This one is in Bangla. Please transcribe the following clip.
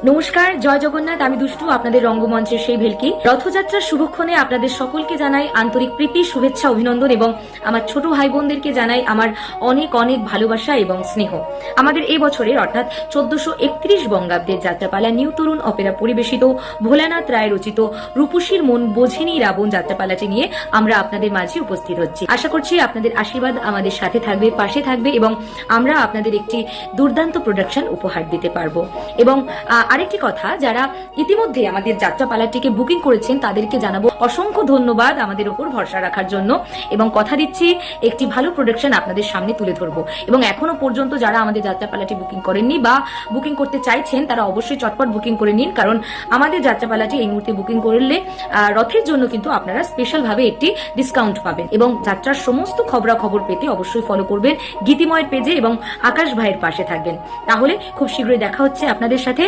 নমস্কার, জয় জগন্নাথ। আমি দুষ্টু, আপনাদের রঙ্গমঞ্চের সেই ভেলকি। রথযাত্রার শুভক্ষণে আপনাদের সকলকে জানাই আন্তরিক প্রীতি, শুভেচ্ছা, অভিনন্দন এবং আমার ছোট ভাই বোনদেরকে জানাই আমার অনেক অনেক ভালোবাসা এবং স্নেহ। আমাদের এই বছরের অর্থাৎ 1431 বঙ্গাব্দের যাত্রাপালা নিউ তরুণ অপেরা পরিবেশিত ভোলানাথ রায় রচিত রূপসীর মন বোঝেনি রাবণ যাত্রাপালাটি নিয়ে আমরা আপনাদের মাঝে উপস্থিত হচ্ছি। আশা করছি আপনাদের আশীর্বাদ আমাদের সাথে থাকবে, পাশে থাকবে এবং আমরা আপনাদের একটি দুর্দান্ত প্রোডাকশন উপহার দিতে পারবো। এবং আরেকটি কথা, যারা ইতিমধ্যে আমাদের যাত্রাপালাটিকে বুকিং করেছেন তাদেরকে জানাবো অসংখ্য ধন্যবাদ আমাদের উপর ভরসা রাখার জন্য, এবং কথা দিচ্ছি একটি ভালো প্রোডাকশন আপনাদের সামনে তুলে ধরবো। এবং এখনো পর্যন্ত যারা আমাদের যাত্রাপালাটি বুকিং করেননি বা বুকিং করতে চাইছেন তারা অবশ্যই চটপট বুকিং করে নিন, কারণ আমাদের যাত্রাপালাটি এই মুহূর্তে বুকিং করলে রথের জন্য কিন্তু আপনারা স্পেশাল ভাবে একটি ডিসকাউন্ট পাবেন। এবং যাত্রার সমস্ত খবরাখবর পেতে অবশ্যই ফলো করবেন গীতিময়ের পেজে এবং আকাশ ভাইয়ের পাশে থাকবেন। তাহলে খুব শীঘ্রই দেখা হচ্ছে আপনাদের সাথে।